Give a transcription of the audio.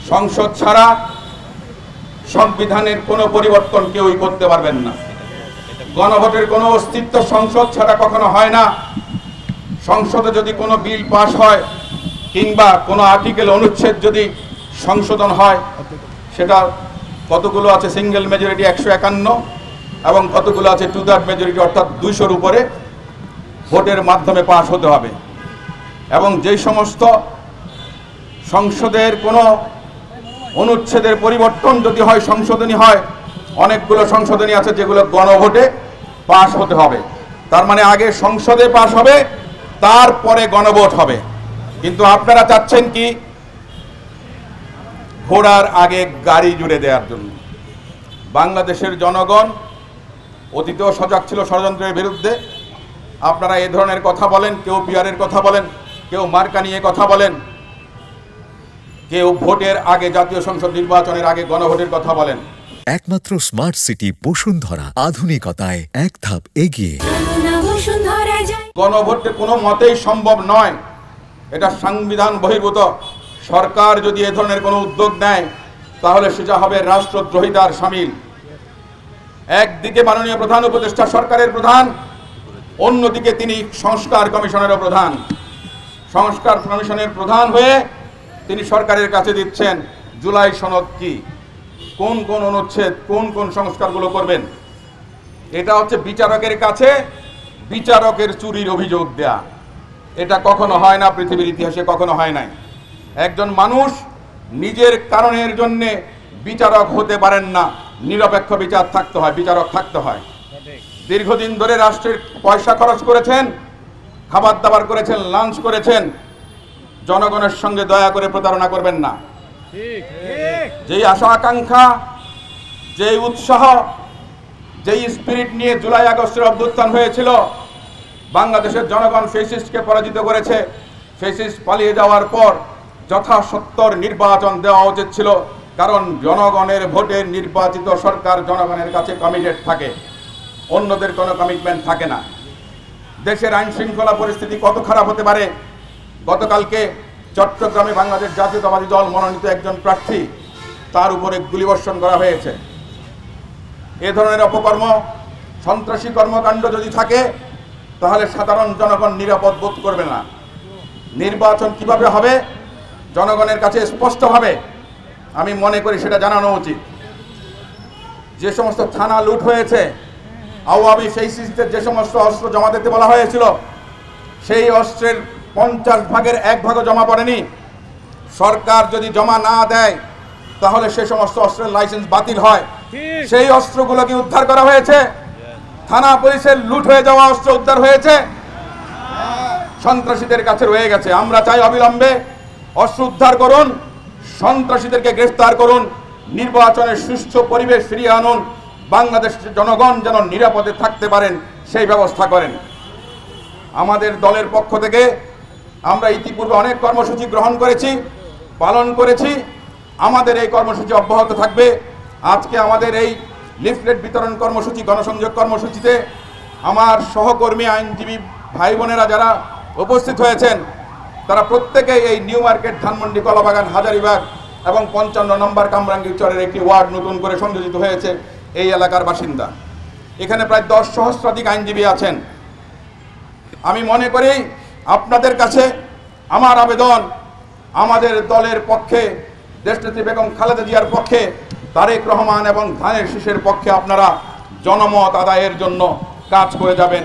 সংসদ ছাড়া সংবিধানের কোনো পরিবর্তন কেউই করতে পারবেন না। গণভোটের কোনো অস্তিত্ব সংসদ ছাড়া কখনো হয় না। সংসদে যদি কোনো বিল পাস হয় কিংবা কোনো আর্টিকেল অনুচ্ছেদ যদি সংশোধন হয়, সেটা কতগুলো আছে সিঙ্গেল মেজরিটি 151 এবং কতগুলো আছে 2/3 মেজরিটি অর্থাৎ 200-র উপরে ভোটের মাধ্যমে পাস হতে হবে। এবং যেই সমস্ত সংসদের কোনো অনুচ্ছেদের পরিবর্তন যদি হয়, সংশোধনী হয়, অনেকগুলো সংশোধনী আছে যেগুলো গণভোটে পাস হতে হবে। তার মানে আগে সংসদে পাস হবে, তারপরে গণভোট হবে। কিন্তু আপনারা চাচ্ছেন কি ঘোড়ার আগে গাড়ি জুড়ে দেওয়ার জন্য। বাংলাদেশের জনগণ অতীতেও সজাগ ছিল ষড়যন্ত্রের বিরুদ্ধে। আপনারা এই ধরনের কথা বলেন, কেউ পিয়ারের কথা বলেন, কেউ মার্কা নিয়ে কথা বলেন, কেউ ভোটের আগে জাতীয় সংসদ নির্বাচনের আগে গণভোটের কথা বলেন। একমাত্র স্মার্ট সিটি বসুন্ধরা, আধুনিকতায় এক ধাপ এগিয়ে। গণভোটে কোনো মতেই সম্ভব নয়, এটা সংবিধান বহির্ভূত। সরকার যদি এ ধরনের কোনো উদ্যোগ নেয় তাহলে সেটা হবে রাষ্ট্রদ্রোহিতার শামিল। একদিকে মাননীয় প্রধান উপদেষ্টা সরকারের প্রধান, অন্যদিকে তিনি সংস্কার কমিশনেরও প্রধান। সংস্কার কমিশনের প্রধান হয়ে তিনি সরকারের কাছে দিচ্ছেন জুলাই সনদ কি, কোন কোন অনুচ্ছেদ, কোন কোন সংস্কারগুলো করবেন। এটা হচ্ছে বিচারকের কাছে বিচারকের চুরির অভিযোগ দেয়া। এটা কখনো হয় না, পৃথিবীর ইতিহাসে কখনো হয় নাই। একজন মানুষ নিজের কারণের জন্যে বিচারক হতে পারেন না, নিরপেক্ষ বিচার থাকতে হয়, বিচারক থাকতে হয়। দীর্ঘদিন ধরে রাষ্ট্রের পয়সা খরচ করেছেন, খাবার দাবার করেছেন, লাঞ্চ করেছেন, জনগণের সঙ্গে দয়া করে প্রতারণা করবেন না। যেই আশা আকাঙ্ক্ষা, যেই উৎসাহ, যেই স্পিরিট নিয়ে জুলাই আগস্টের অভ্যুত্থান হয়েছিল, বাংলাদেশের জনগণ ফ্যাসিস্টকে পরাজিত করেছে। ফ্যাসিস্ট পালিয়ে যাওয়ার পর যথাসত্তর নির্বাচন দেওয়া উচিত ছিল, কারণ জনগণের ভোটে নির্বাচিত সরকার জনগণের কাছে কমিটেড থাকে, অন্যদের কোনো কমিটমেন্ট থাকে না। দেশের আইন শৃঙ্খলা পরিস্থিতি কত খারাপ হতে পারে। গতকালকে চট্টগ্রামে বাংলাদেশ জাতীয়তাবাদী দল মনোনীত একজন প্রার্থী, তার উপরে গুলিবর্ষণ করা হয়েছে। এ ধরনের অপকর্ম, সন্ত্রাসী কর্মকাণ্ড যদি থাকে তাহলে সাধারণ জনগণ নিরাপদ বোধ করবে না। নির্বাচন কিভাবে হবে জনগণের কাছে স্পষ্টভাবে আমি মনে করি সেটা জানানো উচিত। যে সমস্ত থানা লুট হয়েছে, আওয়ামী ফ্যাসিস্টদের যে সমস্ত অস্ত্র জমা দিতে বলা হয়েছিল, সেই অস্ত্রের 50 ভাগের 1 ভাগও জমা পড়েনি। সরকার যদি জমা না দেয় তাহলে সে সমস্ত অস্ত্রের লাইসেন্স বাতিল হয়। সেই অস্ত্রগুলোকে উদ্ধার করা হয়েছে। থানা পুলিশের লুট হয়ে যাওয়া অস্ত্র উদ্ধার হয়েছে, সন্ত্রাসীদের কাছে রয়ে গেছে। আমরা চাই অবিলম্বে অস্ত্র উদ্ধার করুন, সন্ত্রাসীদেরকে গ্রেফতার করুন, নির্বাচনের সুষ্ঠু পরিবেশ ফিরিয়ে আনুন, বাংলাদেশের জনগণ যেন নিরাপদে থাকতে পারেন সেই ব্যবস্থা করেন। আমাদের দলের পক্ষ থেকে আমরা ইতিপূর্বে অনেক কর্মসূচি গ্রহণ করেছি, পালন করেছি। আমাদের এই কর্মসূচি অব্যাহত থাকবে। আজকে আমাদের এই লিফলেট বিতরণ কর্মসূচি, গণসংযোগ কর্মসূচিতে আমার সহকর্মী আইনজীবী ভাই বোনেরা যারা উপস্থিত হয়েছেন, তারা প্রত্যেকেই এই নিউ মার্কেট, ধানমন্ডি, কলাবাগান, হাজারীবাগ এবং 55 নম্বর কামরাঙ্গীরচরের একটি ওয়ার্ড নতুন করে সংযোজিত হয়েছে, এই এলাকার বাসিন্দা। এখানে প্রায় 10 সহস্রাধিক আইনজীবী আছেন। আমি মনে করি আপনাদের কাছে আমার আবেদন, আমাদের দলের পক্ষে, দেশনেত্রী বেগম খালেদা জিয়ার পক্ষে, তারেক রহমান এবং ধানের শীষের পক্ষে আপনারা জনমত আদায়ের জন্য কাজ করে যাবেন।